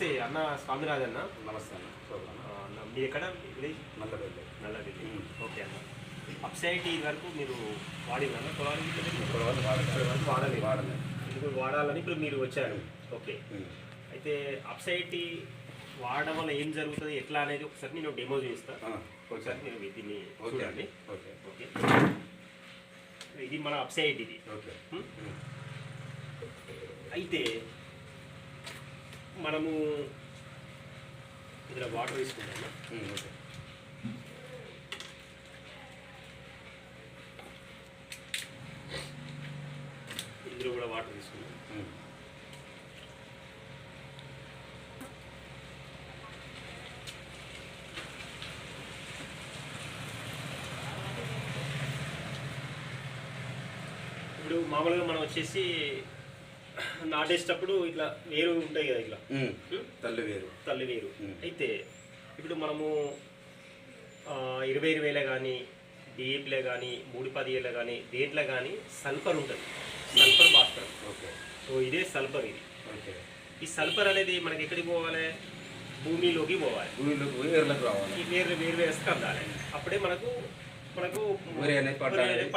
నమస్తే అన్న, స్వామిరాజ్ అన్న. నమస్తే అన్న. అన్న మీ ఎక్కడ విలేజ్? నల్లబెల్లి. నల్లబెల్లి. ఓకే అన్న. అప్సైటీ వరకు మీరు వాడినా పొలానికి వాడలేదు. ఇప్పుడు వాడాలని ఇప్పుడు మీరు వచ్చారు. ఓకే. అయితే అప్సైటీ వాడడం వల్ల ఏం జరుగుతుంది ఎట్లా అనేది ఒకసారి నేను డెమో చూపిస్తాను. ఒకసారి మీరు దీన్ని చూడండి. ఓకే. ఇది మన అప్సైట్ ఇది. ఓకే. అయితే మనము ఇందులో వాటర్ తీసుకుంటాము. ఇందులో కూడా వాటర్ తీసుకుంటాం. ఇప్పుడు మామూలుగా మనం వచ్చేసి నాటేసేటప్పుడు ఇట్లా వేరు ఉంటాయి కదా, ఇట్లా తల్లి వేరు. అయితే ఇప్పుడు మనము 20,20 కానీ డిఏపిలో కానీ 3,10 కానీ దేంట్లో కానీ సల్ఫర్ ఉంటుంది, సల్ఫర్ భాస్కరం. సో ఇదే సల్ఫర్. ఇది ఈ సల్ఫర్ అనేది మనకి ఎక్కడికి పోవాలి? భూమిలోకి పోవాలి. ఈ వేరు వేస్తే అందాలి. అప్పుడే మనకు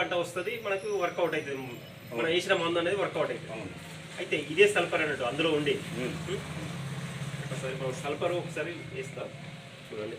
పంట వస్తుంది, మనకు వర్కౌట్ అవుతుంది, మనం వేసిన మందు అనేది వర్కౌట్ అవుతుంది. అయితే ఇదే సల్ఫర్ అన్నట్టు అందులో ఉండి ఒకసారి మనం సల్ఫర్ ఒకసారి వేస్తాం చూడండి.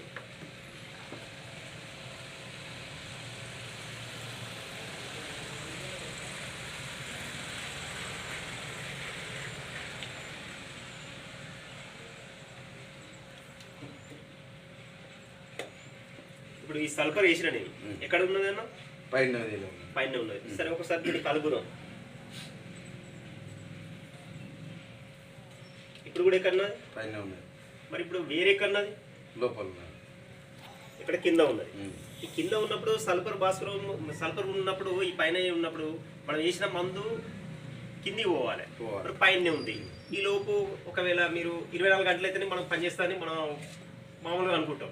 ఇప్పుడు ఈ సల్ఫర్ వేసిన నేను ఎక్కడ ఉన్నది అన్న? పైన ఉన్నది. సరే ఒకసారి దీన్ని కలుపుదాం. ఇప్పుడు కూడా ఎక్కడన్నది? పైన ఉన్నది. మరి ఇప్పుడు వేరే ఎక్కడన్నది? లోపల ఇక్కడ కింద ఉన్నది. ఈ కింద ఉన్నప్పుడు సల్ఫర్ భాస్కరం, సల్ఫర్ ఉన్నప్పుడు ఈ పైన ఉన్నప్పుడు మనం వేసిన మందు కిందికి పోవాలి, పైనే ఉంది. ఈ లోపు ఒకవేళ మీరు 24 గంటలు అయితేనే మనం పనిచేస్తామని మనం మామూలుగా అనుకుంటాం.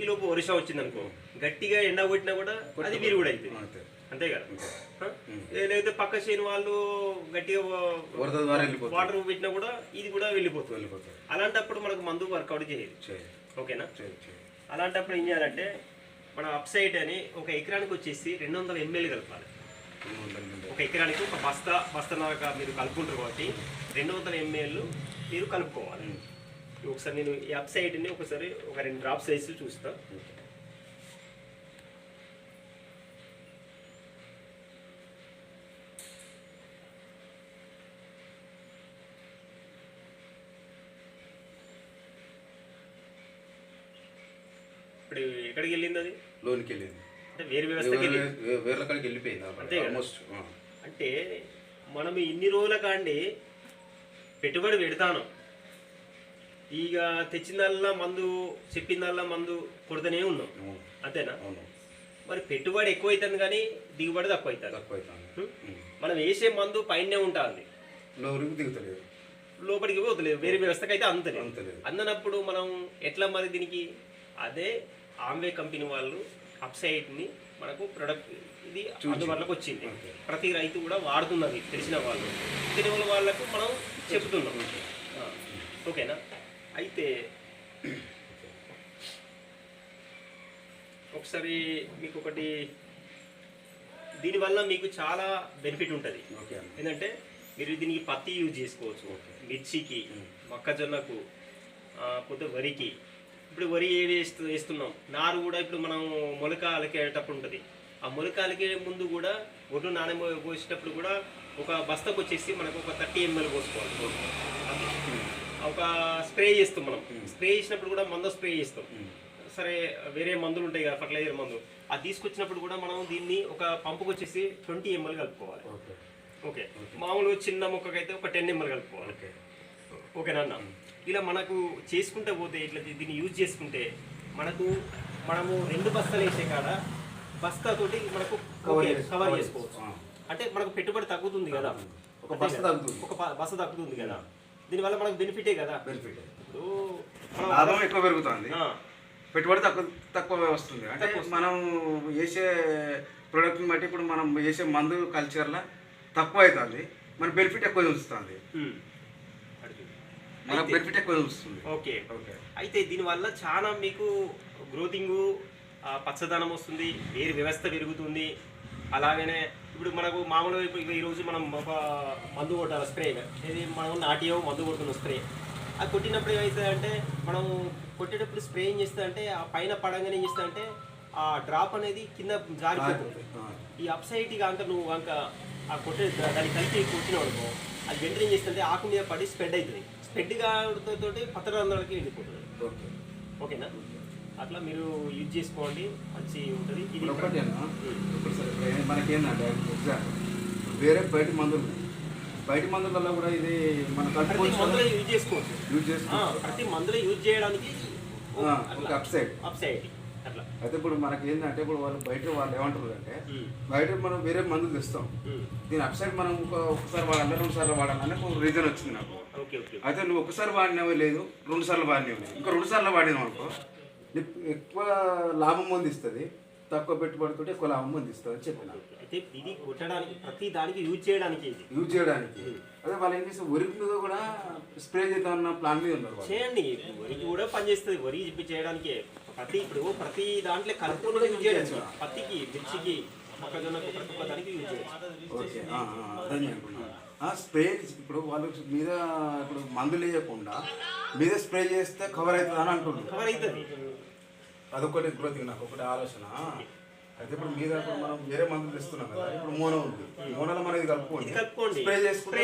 ఈ లోపు వర్షం వచ్చింది అనుకో, గట్టిగా ఎండ కొట్టినా కూడా అది వీరు కూడా అవుతుంది, అంతే కదా. లేకపోతే పక్క చేను వాళ్ళు గట్టిగా వాటర్ పెట్టినా కూడా ఇది కూడా వెళ్ళిపోతుంది. అలాంటప్పుడు మనకు మందు వర్కౌట్ చేయదు. ఓకేనా? అలాంటప్పుడు ఏం చేయాలంటే మనం అప్సైట్ అని ఒక ఎకరానికి వచ్చేసి 200 ml కలపాలి. ఒక ఎకరానికి ఒక బస్తాగా మీరు కలుపుకుంటారు కాబట్టి 200 ml మీరు కలుపుకోవాలి. ఒకసారి నేను ఈ అప్సైట్ని ఒకసారి ఒక 2 డ్రాప్స్ వేసి చూస్తాను. ఇప్పుడు ఎక్కడికి వెళ్ళింది? అది లోనికి వెళ్ళింది. అంటే వేరే వ్యవస్థకి వెళ్ళిపోయింది. అంతే. అంటే మనం ఇన్ని రోజుల కాండి పెట్టుబడి పెడతాను, ఇక తెచ్చిందల్లా మందు, చెప్పిందల్లా మందు కొడుతూనే ఉన్నాం, అంతేనా? మరి పెట్టుబడి ఎక్కువ అవుతుంది కానీ దిగుబడి తక్కువ అవుతుంది. మనం వేసే మందు పైనే ఉంటుంది, లోపలికి పోతలేదు. వేరే వ్యవస్థకి అయితే అందలేదు. అందనప్పుడు మనం ఎట్లా మరి దీనికి? అదే ఆమ్వే కంపెనీ వాళ్ళు అప్సైట్ని మనకు ప్రొడక్ట్ ఇది అందుబాటులోకి వచ్చింది. ప్రతి రైతు కూడా వాడుతున్నది, తెలిసిన వాళ్ళకు మనం చెబుతున్నాం. ఓకేనా? అయితే ఒకసారి మీకు ఒకటి, దీనివల్ల మీకు చాలా బెనిఫిట్ ఉంటుంది. ఏంటంటే మీరు దీనికి పత్తి యూజ్ చేసుకోవచ్చు, మిర్చికి, మొక్కజొన్నకు, కొద్దిగా వరికి. ఇప్పుడు వరి ఏవి వేస్తున్నాం, నారు కూడా ఇప్పుడు మనం మొలక అలికేటప్పుడు ఉంటుంది. ఆ మొలక అలికే ముందు కూడా ఒడ్లు పోసేటప్పుడు కూడా ఒక బస్తాకు వచ్చేసి మనకు ఒక 30 ml పోసుకోవాలి. ఒక స్ప్రే చేస్తాం మనం. స్ప్రే చేసినప్పుడు కూడా మందు స్ప్రే చేస్తాం. సరే వేరే మందులు ఉంటాయి కదా, ఫర్టిలైజర్ మందు, అది తీసుకొచ్చినప్పుడు కూడా మనం దీన్ని ఒక పంపుకు వచ్చేసి 20 ml కలుపుకోవాలి. ఓకే. మామూలుగా చిన్న మొక్కకైతే ఒక 10 ml కలుపుకోవాలి. ఓకేనా అన్న? ఇలా మనకు చేసుకుంటే పోతే ఇట్లా దీన్ని యూజ్ చేసుకుంటే మనము 2 బస్తాలు వేసే కాడ బస్తాతోటి మనకు కవర్ చేసుకోవచ్చు. అంటే మనకు పెట్టుబడి తగ్గుతుంది కదా, ఒక బస్తా తగ్గుతుంది కదా. దీనివల్ల మనకు బెనిఫిటే కదా. లాభం ఎక్కువ పెరుగుతుంది, పెట్టుబడి తక్కువ వస్తుంది. అంటే మనం వేసే ప్రోడక్ట్ని బట్టి ఇప్పుడు మనం వేసే మందు కల్చర్లో తక్కువ అవుతుంది, మన బెనిఫిట్ ఎక్కువ చూస్తుంది. మనకు బెనిఫిట్ ఎక్కువ వస్తుంది. Okay okay. అయితే దీనివల్ల చాలా మీకు గ్రోతింగు, పచ్చదనం వస్తుంది, వేరు వ్యవస్థ పెరుగుతుంది. అలాగనే ఇప్పుడు మనకు మామూలుగా ఇప్పుడు ఈరోజు మనం ఒక మందు కొట్టాలి స్ప్రే, ఇది మనం నాటియో మందు కొడుతున్న స్ప్రే, అది కొట్టినప్పుడు ఏమవుతుందంటే మనం కొట్టేటప్పుడు స్ప్రే ఏం చేస్తుందంటే ఆ పైన పడంగానే ఏం చేస్తుందంటే ఆ డ్రాప్ అనేది కింద జారిపోతుంది. ఈ అప్సైడ్ కనుక నువ్వు కనుక ఆ కొట్టే దాన్ని కలిపి కొట్టినావు అనుకో, అది వెంటనే ఏం చేస్తుంటే ఆకు మీద పడి స్ప్రెడ్ అవుతుంది. స్ప్రెడ్ తోటి పత్రరంధ్రాలకి వెళ్ళిపోతుంది. ఓకే. ఓకేనా? అట్లా మీరు యూజ్ చేసుకోండి, మంచి ఉంటుంది. ఇది ఒకటి ఇప్పుడు సరే మనకేందంటే ఎగ్జాంపుల్ వేరే బయట మందులు ఉన్నాయి. బయట మందులలో కూడా ఇది మన ప్రతి మందులో యూజ్ చేసుకోవచ్చు. యూజ్ చేసుకోవచ్చు. ప్రతి మందులో యూజ్ చేయడానికి అప్సైడ్ అట్లా. అయితే ఇప్పుడు మనకి ఏంటంటే ఇప్పుడు వాళ్ళు ఏమంటారు అంటే బయట మనం వేరే మందులు తెస్తాం, దీని అప్సైడ్ మనం ఒకసారి వాడాలి, 2 సార్లు వాడాలని ఒక రీజన్ వచ్చింది నాకు. అయితే నువ్వు ఒకసారి వాడినవే లేదు, 2 సార్లు వాడినవి లేదు, ఇంకా 2 సార్లు వాడినావు అనుకో ఎక్కువ లాభం పొందిస్తుంది, తక్కువ పెట్టుబడితో ఎక్కువ లాభం పొందిస్తుంది అని చెప్పిన. అయితే ఇది కొట్టడానికి ప్రతి దానికి యూజ్ చేయడానికి అదే వాళ్ళు ఏం చేస్తే వరికి మీద కూడా స్ప్రే చేద్దామన్న ప్లాన్ మీద ఉన్నారు. చేయండి, వరికి కూడా పనిచేస్తుంది. వరి చేయడానికి ప్రతి దాంట్లో కలుపు కూడా యూజ్ చేయడానికి, పత్తికి, మిర్చికి, మొక్కజొన్నకు, ప్రతి ఒక్క దానికి యూజ్ చేయచ్చు. ఓకే. అదే అనుకున్నాను. స్ప్రే ఇప్పుడు వాళ్ళు మీద ఇప్పుడు మందులు వేయకుండా మీద స్ప్రే చేస్తే కవర్ అవుతుంది అని అంటున్నారు. కవర్ అవుతుంది. అదొకటి గ్రోతింగ్ నాకు ఒకటి ఆలోచన. అయితే ఇప్పుడు మీద ఇప్పుడు మనం వేరే మందులు తెస్తున్నాం కదా, ఇప్పుడు మోనో ఉంది, మోనోలో మనం ఇది కలుపుకోండి స్ప్రే చేసుకుంటే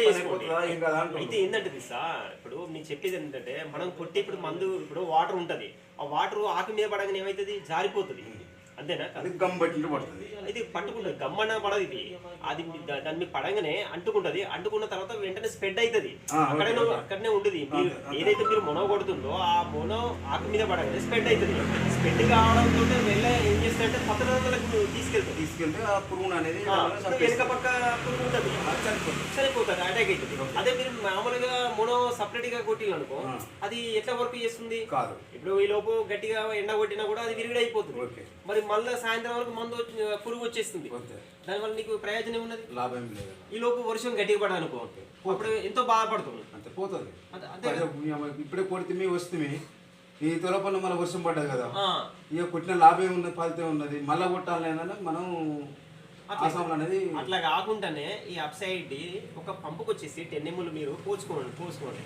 ఏం కదా. అయితే ఏంటంటే సార్, ఇప్పుడు నేను చెప్పేది ఏంటంటే మనం కొట్టి ఇప్పుడు మందు, ఇప్పుడు వాటర్ ఉంటుంది, ఆ వాటర్ ఆకు మీద పడగానే ఏమవుతుంది, జారిపోతుంది. అంతేనా? గమ్ పట్టినట్టు పడుతుంది. ఇది పట్టుకుంటుంది, గమ్మన పడదు ఇది. అది దాన్ని పడంగానే అంటుకుంటది. అంటుకున్న తర్వాత వెంటనే స్ప్రెడ్ అవుతుంది, అక్కడనే ఉంటుంది. ఏదైతే మీరు మొనో కొడుతుందో ఆ మొనో ఆకు మీద పడగానే స్ప్రెడ్ అవుతుంది. స్ప్రెడ్ కావడంతో వెళ్ళి ఏం చేస్తారంటే పత్రాలకు తీసుకెళ్తే ఆ పురుగు అనేది వెనుక పక్క పురుగు ఉంటుంది, చనిపోతుంది, అటాక్ అవుతుంది. అదే మీరు మామూలుగా మొనో సపరేట్ గా కొట్టిల్లు అనుకో, అది ఎట్లా వర్క్ చేస్తుంది కాదు. ఇప్పుడు ఈ లోపు గట్టిగా ఎండ కొట్టినా కూడా అది విరిగిడి అయిపోతుంది. మరి మళ్ళీ సాయంత్రం వరకు మందు పురుగు వచ్చేస్తుంది. దానివల్ల నీకు ప్రయోజనం ఉన్నది, లాభం లేదు. ఈ లోపు వర్షం గట్టిగా పడనుకో, అప్పుడు ఎంతో బాధపడుతుంది. అంతే పోతుంది. ఇప్పుడే కొడితే వస్తుంది, ఈ తొలపన్న మళ్ళీ వర్షం పడ్డది కదా, ఇక కొట్టిన లాభం ఉన్నది, ఫలితం ఉన్నది, మళ్ళీ కొట్టాలని మనం అనేది. అట్లా కాకుండానే ఈ అప్సైడ్ ఒక పంపుకి వచ్చేసి 10 ml మీరు పోసుకోండి.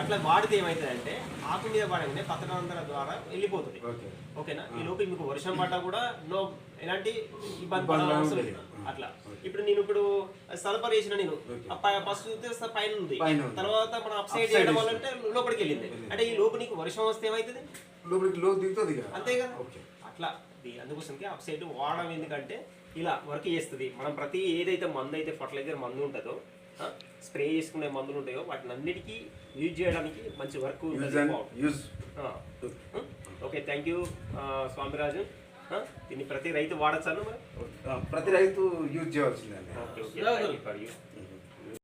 అట్లా వాడితే ఏమవుతుంది అంటే ఆకు మీద పడగానే పత్రరంధ్రాల ద్వారా వెళ్ళిపోతుంది. ఓకేనా? ఈ లోపు మీకు వర్షం పడ్డా కూడా ఎలాంటి ఇబ్బంది. అట్లా ఇప్పుడు నేను సల్ఫర్ వేసిన, నేను ఫస్ట్ చూస్తే పైన ఉంది, తర్వాత మనం అప్సైడ్ చేయడం వల్ల అంటే లోపలికి వెళ్ళింది. అంటే ఈ లోపు నీకు వర్షం వస్తే ఏమవుతుంది, అంతే కదా. అట్లా అందుకోసంకి అప్సైడ్ వాడడం ఎందుకంటే ఇలా వర్క్ చేస్తుంది. మనం ప్రతి ఏదైతే మందు అయితే ఫర్టిలైజర్ మందు ఉంటుందో, స్ప్రే చేసుకునే మందులు ఉంటాయో వాటిని అన్నిటికీ యూజ్ చేయడానికి మంచి వర్క్ ఉంటుంది. Okay, thank you Swamiraju. దీన్ని ప్రతి రైతు వాడచ్చాను, ప్రతి రైతు యూజ్ చేయవలసిందే. ఓకే,